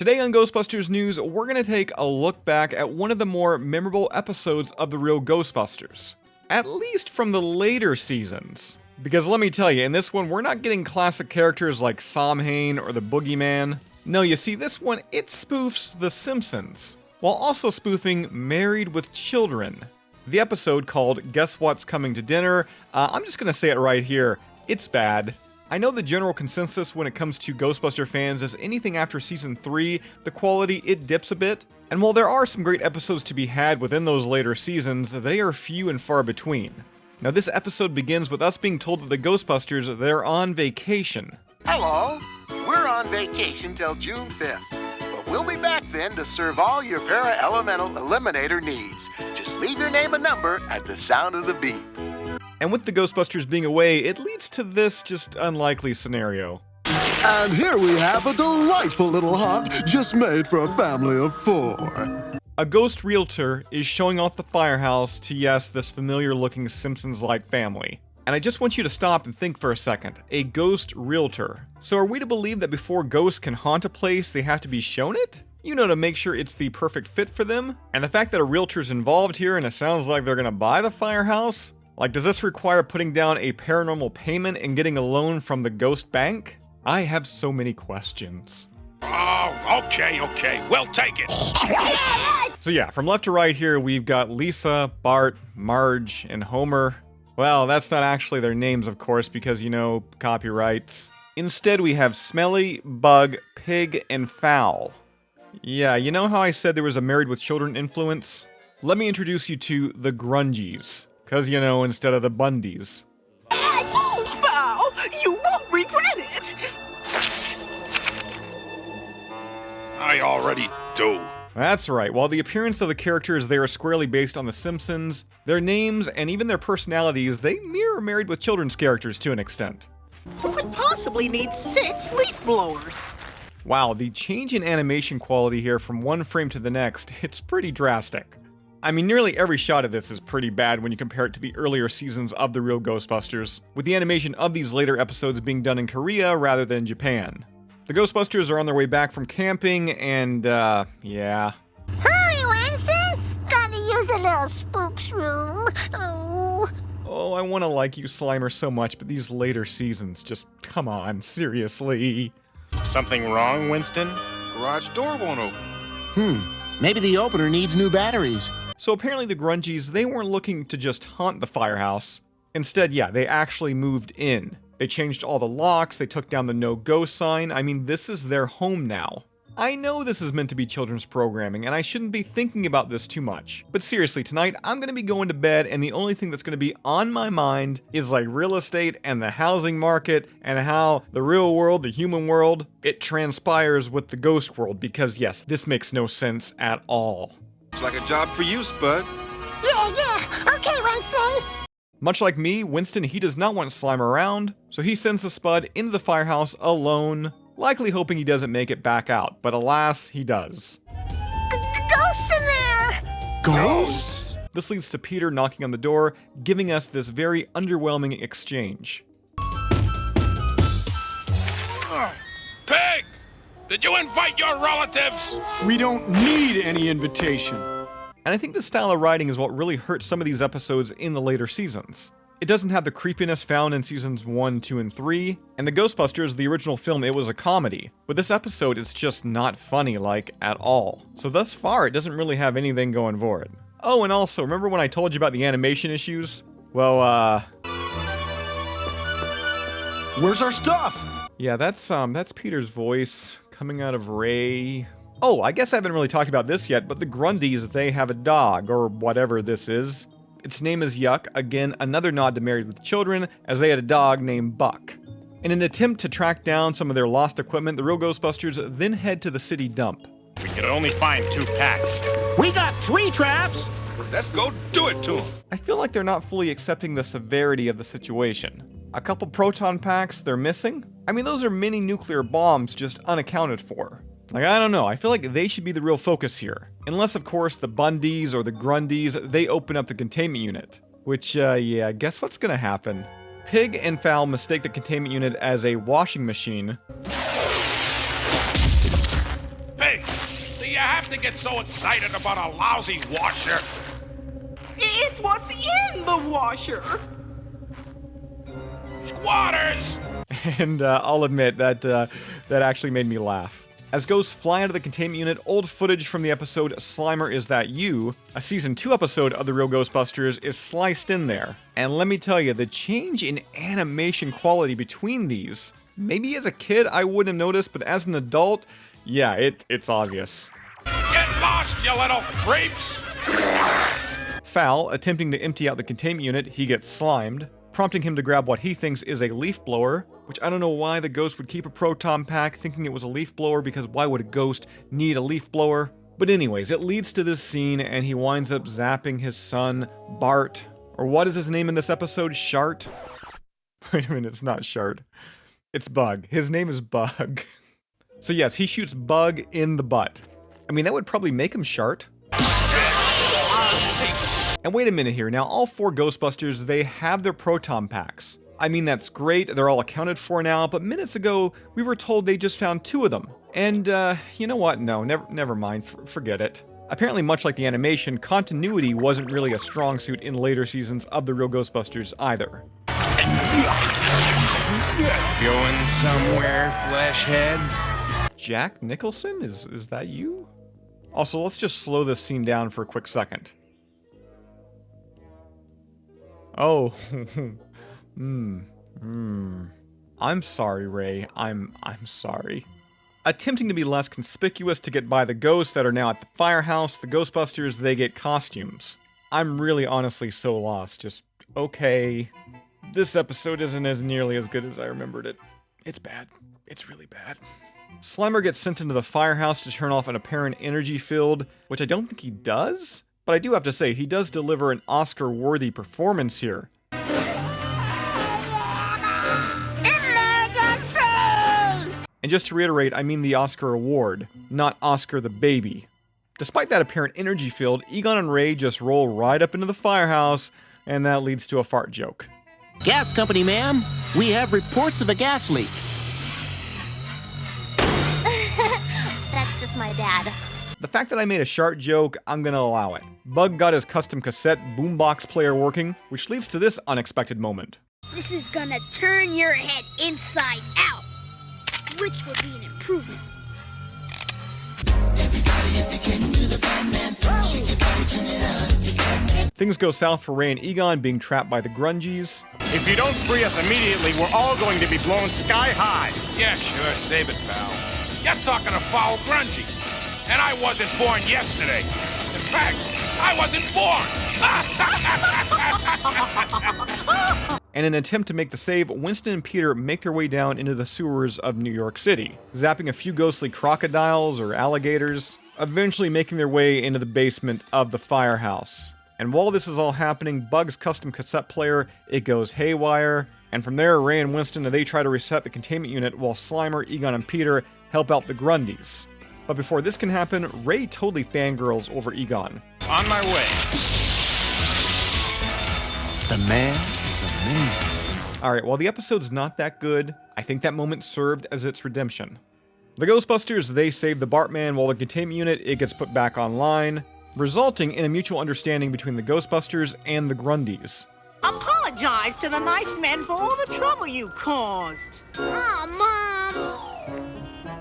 Today on Ghostbusters News, we're going to take a look back at one of the more memorable episodes of the Real Ghostbusters. At least from the later seasons. Because let me tell you, in this one, we're not getting classic characters like Samhain or the Boogeyman. No, you see, this one, it spoofs The Simpsons, while also spoofing Married with Children. The episode called Guess What's Coming to Dinner, I'm just going to say it right here, it's bad. I know the general consensus when it comes to Ghostbuster fans is anything after Season 3, the quality, it dips a bit. And while there are some great episodes to be had within those later seasons, they are few and far between. Now this episode begins with us being told that the Ghostbusters, they're on vacation. Hello, we're on vacation till June 5th, but we'll be back then to serve all your para-elemental eliminator needs. Just leave your name and number at the sound of the beep. And with the Ghostbusters being away, it leads to this just unlikely scenario. And here we have a delightful little haunt just made for a family of 4. A ghost realtor is showing off the Firehouse to, yes, this familiar-looking Simpsons-like family. And I just want you to stop and think for a second. A ghost realtor. So are we to believe that before ghosts can haunt a place, they have to be shown it? You know, to make sure it's the perfect fit for them? And the fact that a realtor's involved here and it sounds like they're gonna buy the Firehouse? Like, does this require putting down a paranormal payment and getting a loan from the ghost bank? I have so many questions. Oh, okay, we'll take it. So yeah, from left to right here, we've got Lisa, Bart, Marge, and Homer. Well, that's not actually their names, of course, because, you know, copyrights. Instead, we have Smelly, Bug, Pig, and Fowl. Yeah, you know how I said there was a Married with Children influence? Let me introduce you to the Grungies. Cause, you know, instead of the Bundys. Oh, Fowl! You won't regret it! I already do. That's right, while the appearance of the characters they are squarely based on The Simpsons, their names and even their personalities, they mirror Married with Children's characters to an extent. Who could possibly need 6 leaf blowers? Wow, the change in animation quality here from one frame to the next, it's pretty drastic. I mean, nearly every shot of this is pretty bad when you compare it to the earlier seasons of The Real Ghostbusters, with the animation of these later episodes being done in Korea rather than Japan. The Ghostbusters are on their way back from camping, and, yeah. Hurry, Winston! Gotta use a little spook's room. Oh, I want to like you, Slimer, so much, but these later seasons, just, come on, seriously. Something wrong, Winston? Garage door won't open. Maybe the opener needs new batteries. So apparently the Grungies, they weren't looking to just haunt the Firehouse. Instead, yeah, they actually moved in. They changed all the locks, they took down the no-go sign. I mean, this is their home now. I know this is meant to be children's programming, and I shouldn't be thinking about this too much. But seriously, tonight, I'm gonna be going to bed, and the only thing that's gonna be on my mind is like real estate and the housing market, and how the real world, the human world, it transpires with the ghost world, because yes, this makes no sense at all. It's like a job for you, Spud. Yeah, okay, Winston. Much like me, Winston, he does not want Slimer around, so he sends the Spud into the Firehouse alone, likely hoping he doesn't make it back out, but alas, he does. Ghost in there! Ghosts? This leads to Peter knocking on the door, giving us this very underwhelming exchange. Pig! Did you invite your relatives? We don't need any invitation. And I think this style of writing is what really hurt some of these episodes in the later seasons. It doesn't have the creepiness found in seasons 1, 2, and 3, and the Ghostbusters, the original film, it was a comedy. But this episode, it's just not funny, like, at all. So thus far, it doesn't really have anything going for it. Oh, and also, remember when I told you about the animation issues? Well, Where's our stuff? yeah, that's Peter's voice coming out of Ray. Oh, I guess I haven't really talked about this yet, but the Grundys, they have a dog, or whatever this is. Its name is Yuck, again, another nod to Married with Children, as they had a dog named Buck. In an attempt to track down some of their lost equipment, the Real Ghostbusters then head to the city dump. We could only find 2 packs. We got 3 traps! Let's go do it to him. I feel like they're not fully accepting the severity of the situation. A couple proton packs they're missing? I mean, those are mini nuclear bombs just unaccounted for. Like, I don't know, I feel like they should be the real focus here. Unless, of course, the Bundys or the Grundys, they open up the Containment Unit. Which, yeah, guess what's gonna happen? Pig and Fowl mistake the Containment Unit as a washing machine. Pig, have to get so excited about a lousy washer? It's what's in the washer. Squatters! And I'll admit that actually made me laugh. As ghosts fly out of the containment unit, old footage from the episode Slimer Is That You?, a season 2 episode of The Real Ghostbusters, is sliced in there. And let me tell you, the change in animation quality between these, maybe as a kid I wouldn't have noticed, but as an adult, yeah, it's obvious. Get lost, you little creeps! Fowl, attempting to empty out the containment unit, he gets slimed, prompting him to grab what he thinks is a leaf blower, which I don't know why the ghost would keep a proton pack thinking it was a leaf blower, because why would a ghost need a leaf blower? But anyways, it leads to this scene and he winds up zapping his son, Bart, or what is his name in this episode, Shart? Wait a minute, it's not Shart. It's Bug. His name is Bug. So yes, he shoots Bug in the butt. I mean, that would probably make him Shart. And wait a minute here, now all 4 Ghostbusters, they have their proton packs. I mean, that's great, they're all accounted for now, but minutes ago, we were told they just found 2 of them. And, you know what? No, never mind, forget it. Apparently, much like the animation, continuity wasn't really a strong suit in later seasons of The Real Ghostbusters either. Going somewhere, flesh heads? Jack Nicholson? Is that you? Also, let's just slow this scene down for a quick second. Oh, I'm sorry, Ray. I'm sorry. Attempting to be less conspicuous to get by the ghosts that are now at the Firehouse, the Ghostbusters, they get costumes. I'm really honestly so lost. Just, okay. This episode isn't as nearly as good as I remembered it. It's bad. It's really bad. Slimer gets sent into the Firehouse to turn off an apparent energy field, which I don't think he does. But I do have to say, he does deliver an Oscar-worthy performance here. Emergency! And just to reiterate, I mean the Oscar award, not Oscar the baby. Despite that apparent energy field, Egon and Ray just roll right up into the Firehouse, and that leads to a fart joke. Gas company, ma'am. We have reports of a gas leak. That's just my dad. The fact that I made a Shart joke, I'm gonna allow it. Bug got his custom cassette boombox player working, which leads to this unexpected moment. This is gonna turn your head inside out, which will be an improvement. Things go south for Ray and Egon being trapped by the Grungies. If you don't free us immediately, we're all going to be blown sky high. Yeah, sure, save it, pal. You're talking to foul grungy. And I wasn't born yesterday. In fact, I wasn't born. In an attempt to make the save, Winston and Peter make their way down into the sewers of New York City, zapping a few ghostly crocodiles or alligators, eventually making their way into the basement of the Firehouse. And while this is all happening, Bug's custom cassette player, it goes haywire, and from there, Ray and Winston, they try to reset the containment unit while Slimer, Egon, and Peter help out the Grundies. But before this can happen, Ray totally fangirls over Egon. On my way. The man is amazing. Alright, while the episode's not that good, I think that moment served as its redemption. The Ghostbusters, they save the Bartman while the containment unit, it gets put back online, resulting in a mutual understanding between the Ghostbusters and the Grundies. Apologize to the nice men for all the trouble you caused. Aw, Mom.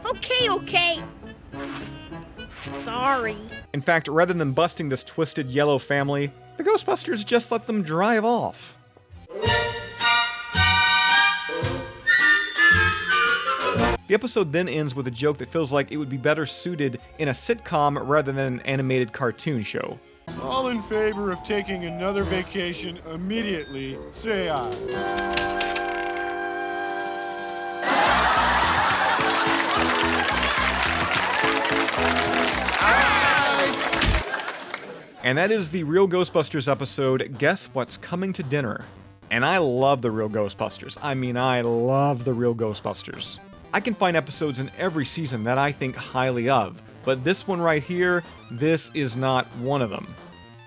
Okay. Sorry. In fact, rather than busting this twisted yellow family, the Ghostbusters just let them drive off. The episode then ends with a joke that feels like it would be better suited in a sitcom rather than an animated cartoon show. All in favor of taking another vacation immediately, say aye. And that is the Real Ghostbusters episode, Guess What's Coming to Dinner? And I love the Real Ghostbusters. I mean, I love the Real Ghostbusters. I can find episodes in every season that I think highly of, but this one right here, this is not one of them.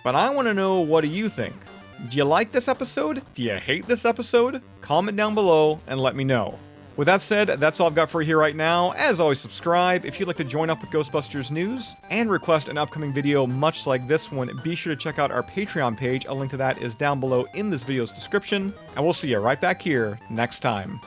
But I want to know, what do you think? Do you like this episode? Do you hate this episode? Comment down below and let me know. With that said, that's all I've got for you here right now. As always, subscribe if you'd like to join up with Ghostbusters news and request an upcoming video much like this one. Be sure to check out our Patreon page. A link to that is down below in this video's description. And we'll see you right back here next time.